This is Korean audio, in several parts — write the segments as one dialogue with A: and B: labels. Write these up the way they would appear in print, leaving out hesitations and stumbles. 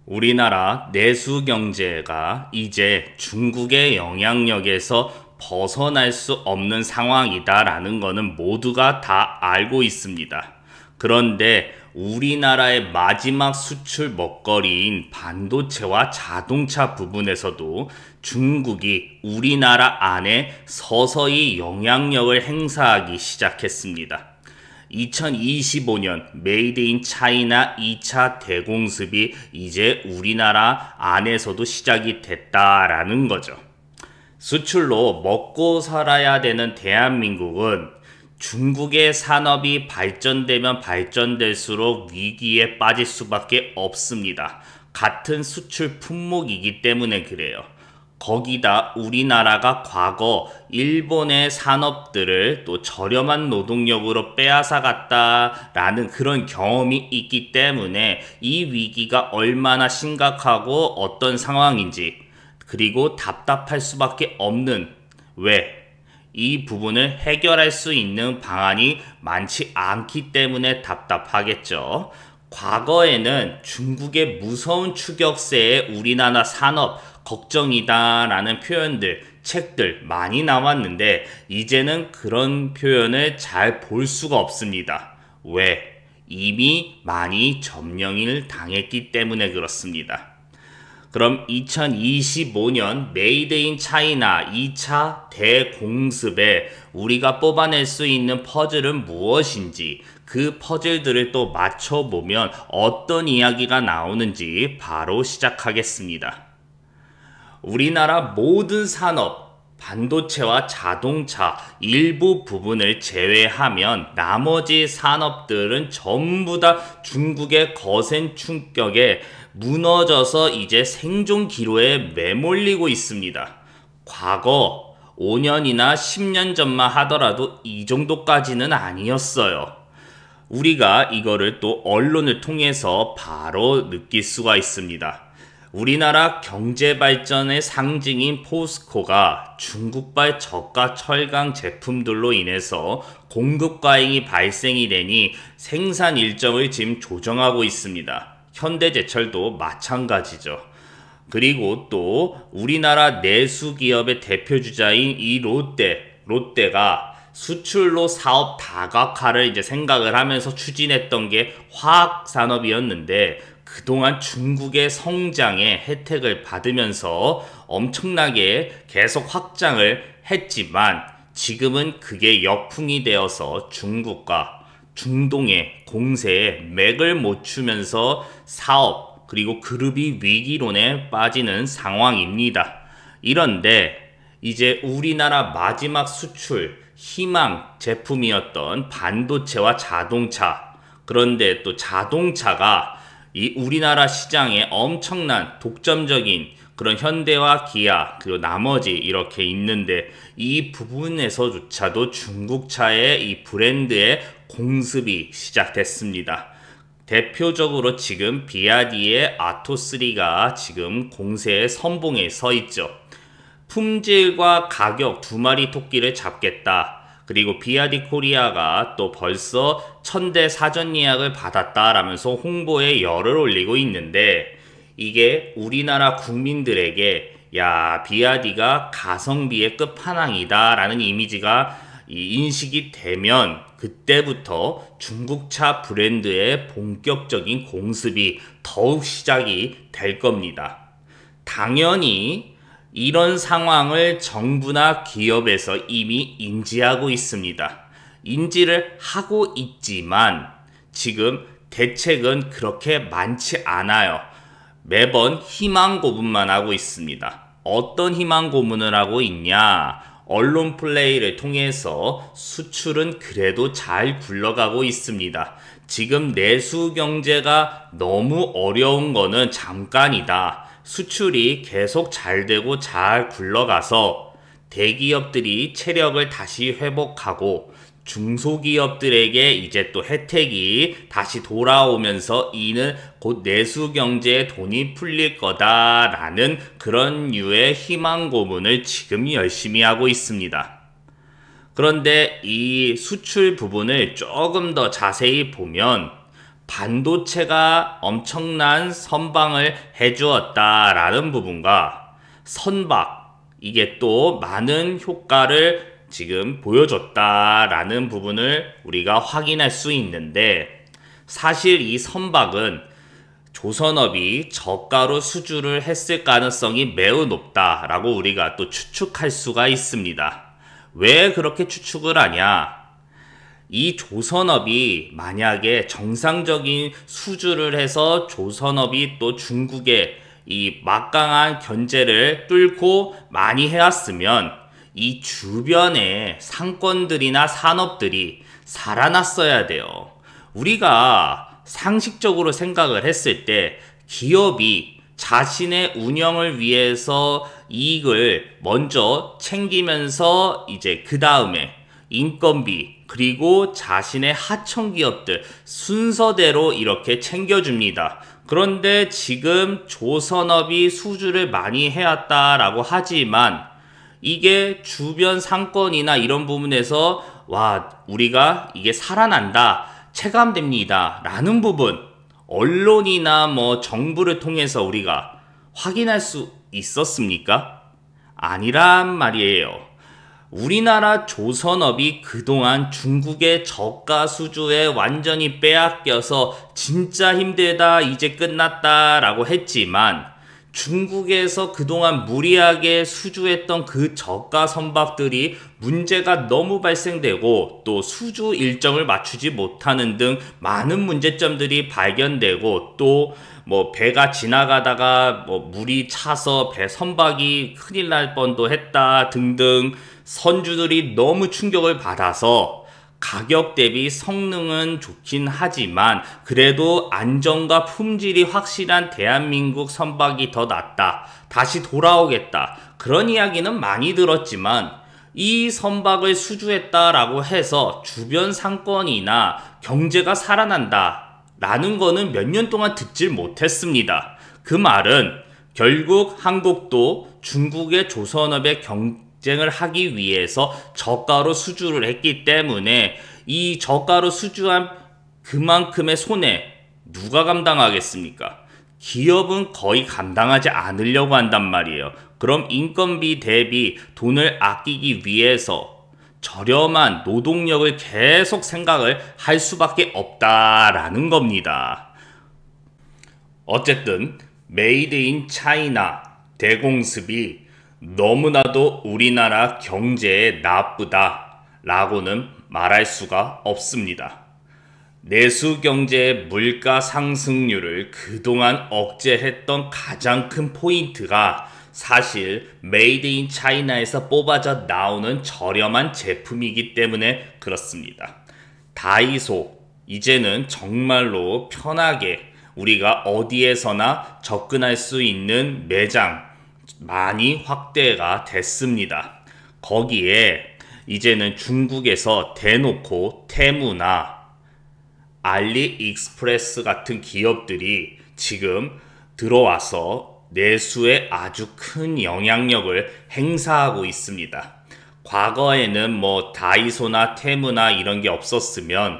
A: 우리나라 내수 경제가 이제 중국의 영향력에서 벗어날 수 없는 상황이다라는 것은 모두가 다 알고 있습니다. 그런데 우리나라의 마지막 수출 먹거리인 반도체와 자동차 부분에서도 중국이 우리나라 안에 서서히 영향력을 행사하기 시작했습니다. 2025년 메이드 인 차이나 2차 대공습이 이제 우리나라 안에서도 시작이 됐다라는 거죠. 수출로 먹고 살아야 되는 대한민국은 중국의 산업이 발전되면 발전될수록 위기에 빠질 수밖에 없습니다. 같은 수출 품목이기 때문에 그래요. 거기다 우리나라가 과거 일본의 산업들을 또 저렴한 노동력으로 빼앗아갔다라는 그런 경험이 있기 때문에 이 위기가 얼마나 심각하고 어떤 상황인지, 그리고 답답할 수밖에 없는, 왜? 이 부분을 해결할 수 있는 방안이 많지 않기 때문에 답답하겠죠. 과거에는 중국의 무서운 추격세에 우리나라 산업 걱정이다라는 표현들, 책들 많이 나왔는데 이제는 그런 표현을 잘 볼 수가 없습니다. 왜? 이미 많이 점령을 당했기 때문에 그렇습니다. 그럼 2025년 메이드 인 차이나 2차 대공습에 우리가 뽑아낼 수 있는 퍼즐은 무엇인지, 그 퍼즐들을 또 맞춰보면 어떤 이야기가 나오는지 바로 시작하겠습니다. 우리나라 모든 산업, 반도체와 자동차 일부 부분을 제외하면 나머지 산업들은 전부 다 중국의 거센 충격에 무너져서 이제 생존 기로에 매몰리고 있습니다. 과거 5년이나 10년 전만 하더라도 이 정도까지는 아니었어요. 우리가 이거를 또 언론을 통해서 바로 느낄 수가 있습니다. 우리나라 경제 발전의 상징인 포스코가 중국발 저가 철강 제품들로 인해서 공급 과잉이 발생이 되니 생산 일정을 지금 조정하고 있습니다. 현대제철도 마찬가지죠. 그리고 또 우리나라 내수 기업의 대표 주자인 이 롯데가 수출로 사업 다각화를 이제 생각을 하면서 추진했던 게 화학 산업이었는데, 그동안 중국의 성장에 혜택을 받으면서 엄청나게 계속 확장을 했지만 지금은 그게 역풍이 되어서 중국과 중동의 공세에 맥을 못 추면서 사업 그리고 그룹이 위기론에 빠지는 상황입니다. 이런데 이제 우리나라 마지막 수출 희망 제품이었던 반도체와 자동차, 그런데 또 자동차가 이 우리나라 시장에 엄청난 독점적인 그런 현대와 기아 그리고 나머지 이렇게 있는데, 이 부분에서조차도 중국차의 이 브랜드의 공습이 시작됐습니다. 대표적으로 지금 비아디의 아토3가 지금 공세의 선봉에 서 있죠. 품질과 가격 두 마리 토끼를 잡겠다. 그리고 비아디 코리아가 또 벌써 1000대 사전 예약을 받았다라면서 홍보에 열을 올리고 있는데, 이게 우리나라 국민들에게 야, 비아디가 가성비의 끝판왕이다 라는 이미지가 인식이 되면 그때부터 중국차 브랜드의 본격적인 공습이 더욱 시작이 될 겁니다. 당연히 이런 상황을 정부나 기업에서 이미 인지하고 있습니다. 인지를 하고 있지만 지금 대책은 그렇게 많지 않아요. 매번 희망 고문만 하고 있습니다. 어떤 희망 고문을 하고 있냐? 언론 플레이를 통해서 수출은 그래도 잘 굴러가고 있습니다. 지금 내수 경제가 너무 어려운 거는 잠깐이다. 수출이 계속 잘 되고 잘 굴러가서 대기업들이 체력을 다시 회복하고 중소기업들에게 이제 또 혜택이 다시 돌아오면서 이는 곧 내수 경제에 돈이 풀릴 거다라는 그런 류의 희망 고문을 지금 열심히 하고 있습니다. 그런데 이 수출 부분을 조금 더 자세히 보면 반도체가 엄청난 선방을 해주었다라는 부분과 선박, 이게 또 많은 효과를 지금 보여줬다라는 부분을 우리가 확인할 수 있는데, 사실 이 선박은 조선업이 저가로 수주를 했을 가능성이 매우 높다라고 우리가 또 추측할 수가 있습니다. 왜 그렇게 추측을 하냐? 이 조선업이 만약에 정상적인 수주를 해서 조선업이 또 중국의 이 막강한 견제를 뚫고 많이 해왔으면 이 주변의 상권들이나 산업들이 살아났어야 돼요. 우리가 상식적으로 생각을 했을 때 기업이 자신의 운영을 위해서 이익을 먼저 챙기면서 이제 그 다음에 인건비 그리고 자신의 하청 기업들 순서대로 이렇게 챙겨줍니다. 그런데 지금 조선업이 수주를 많이 해왔다라고 하지만 이게 주변 상권이나 이런 부분에서 와, 우리가 이게 살아난다, 체감됩니다 라는 부분, 언론이나 뭐 정부를 통해서 우리가 확인할 수 있었습니까? 아니란 말이에요. 우리나라 조선업이 그동안 중국의 저가 수주에 완전히 빼앗겨서 진짜 힘들다, 이제 끝났다 라고 했지만 중국에서 그동안 무리하게 수주했던 그 저가 선박들이 문제가 너무 발생되고 또 수주 일정을 맞추지 못하는 등 많은 문제점들이 발견되고 또 뭐 배가 지나가다가 뭐 물이 차서 배 선박이 큰일 날 뻔도 했다 등등 선주들이 너무 충격을 받아서 가격 대비 성능은 좋긴 하지만 그래도 안전과 품질이 확실한 대한민국 선박이 더 낫다, 다시 돌아오겠다, 그런 이야기는 많이 들었지만 이 선박을 수주했다라고 해서 주변 상권이나 경제가 살아난다 라는 거는 몇 년 동안 듣질 못했습니다. 그 말은 결국 한국도 중국의 조선업의 경쟁을 하기 위해서 저가로 수주를 했기 때문에 이 저가로 수주한 그만큼의 손해 누가 감당하겠습니까? 기업은 거의 감당하지 않으려고 한단 말이에요. 그럼 인건비 대비 돈을 아끼기 위해서 저렴한 노동력을 계속 생각을 할 수밖에 없다라는 겁니다. 어쨌든 메이드 인 차이나 대공습이 너무나도 우리나라 경제에 나쁘다 라고는 말할 수가 없습니다. 내수 경제의 물가 상승률을 그동안 억제했던 가장 큰 포인트가 사실 메이드 인 차이나에서 뽑아져 나오는 저렴한 제품이기 때문에 그렇습니다. 다이소, 이제는 정말로 편하게 우리가 어디에서나 접근할 수 있는 매장 많이 확대가 됐습니다. 거기에 이제는 중국에서 대놓고 테무나 알리익스프레스 같은 기업들이 지금 들어와서 내수에 아주 큰 영향력을 행사하고 있습니다. 과거에는 뭐 다이소나 테무나 이런 게 없었으면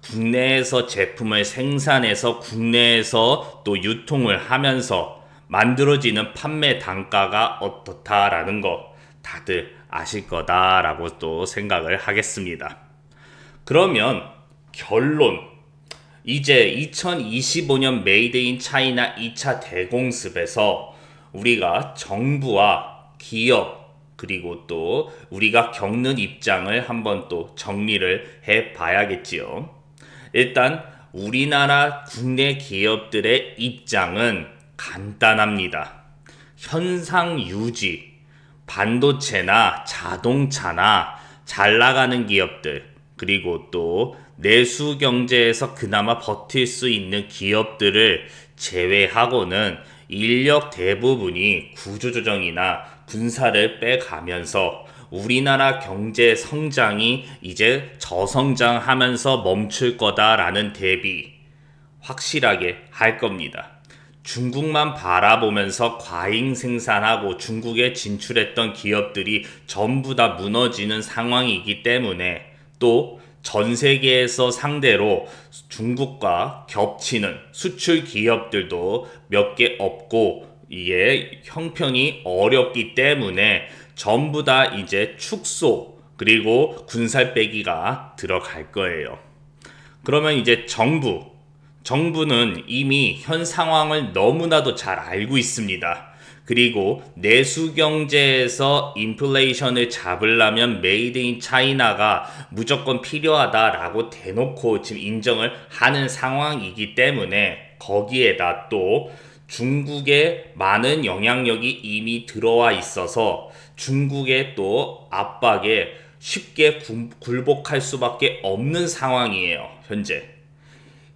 A: 국내에서 제품을 생산해서 국내에서 또 유통을 하면서 만들어지는 판매 단가가 어떻다라는 거 다들 아실 거다라고 또 생각을 하겠습니다. 그러면 결론, 이제 2025년 메이드 인 차이나 2차 대공습에서 우리가 정부와 기업 그리고 또 우리가 겪는 입장을 한번 또 정리를 해 봐야겠지요. 일단 우리나라 국내 기업들의 입장은 간단합니다. 현상 유지, 반도체나 자동차나 잘 나가는 기업들, 그리고 또 내수 경제에서 그나마 버틸 수 있는 기업들을 제외하고는 인력 대부분이 구조조정이나 군사를 빼가면서 우리나라 경제 성장이 이제 저성장하면서 멈출 거다라는 대비 확실하게 할 겁니다. 중국만 바라보면서 과잉 생산하고 중국에 진출했던 기업들이 전부 다 무너지는 상황이기 때문에 또 전 세계에서 상대로 중국과 겹치는 수출 기업들도 몇 개 없고 이게 형편이 어렵기 때문에 전부 다 이제 축소 그리고 군살 빼기가 들어갈 거예요. 그러면 이제 정부는 이미 현 상황을 너무나도 잘 알고 있습니다. 그리고 내수 경제에서 인플레이션을 잡으려면 메이드 인 차이나가 무조건 필요하다라고 대놓고 지금 인정을 하는 상황이기 때문에 거기에다 또 중국의 많은 영향력이 이미 들어와 있어서 중국의 또 압박에 쉽게 굴복할 수밖에 없는 상황이에요, 현재.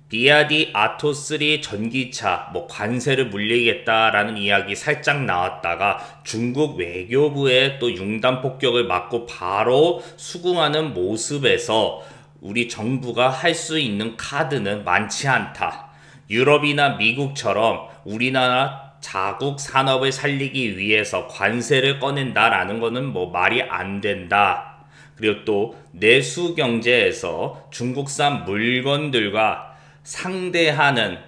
A: 비아디 아토3 전기차 관세를 물리겠다라는 이야기 살짝 나왔다가 중국 외교부의 또 융단 폭격을 맞고 바로 수긍하는 모습에서 우리 정부가 할 수 있는 카드는 많지 않다. 유럽이나 미국처럼 우리나라 자국 산업을 살리기 위해서 관세를 꺼낸다라는 거는 말이 안 된다. 그리고 또 내수 경제에서 중국산 물건들과 상대하는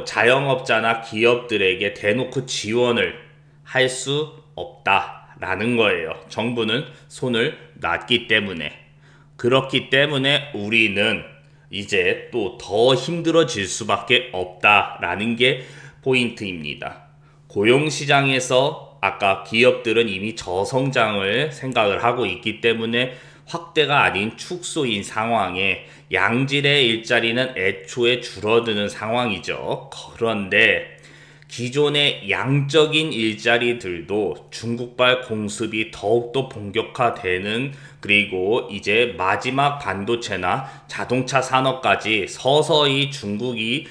A: 자영업자나 기업들에게 대놓고 지원을 할 수 없다라는 거예요. 정부는 손을 놨기 때문에. 그렇기 때문에 우리는 이제 또 더 힘들어질 수밖에 없다라는 게 포인트입니다. 고용시장에서 아까 기업들은 이미 저성장을 생각을 하고 있기 때문에 확대가 아닌 축소인 상황에 양질의 일자리는 애초에 줄어드는 상황이죠. 그런데 기존의 양적인 일자리들도 중국발 공습이 더욱더 본격화되는 그리고 이제 마지막 반도체나 자동차 산업까지 서서히 중국이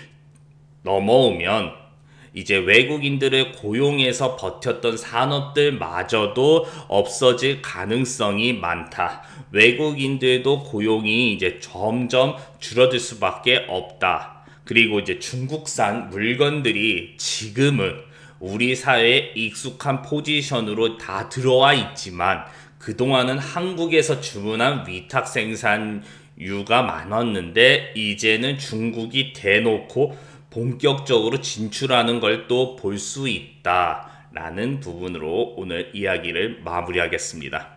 A: 넘어오면 이제 외국인들을 고용해서 버텼던 산업들마저도 없어질 가능성이 많다. 외국인들도 고용이 이제 점점 줄어들 수밖에 없다. 그리고 이제 중국산 물건들이 지금은 우리 사회에 익숙한 포지션으로 다 들어와 있지만 그동안은 한국에서 주문한 위탁 생산유가 많았는데 이제는 중국이 대놓고 본격적으로 진출하는 걸 또 볼 수 있다라는 부분으로 오늘 이야기를 마무리하겠습니다.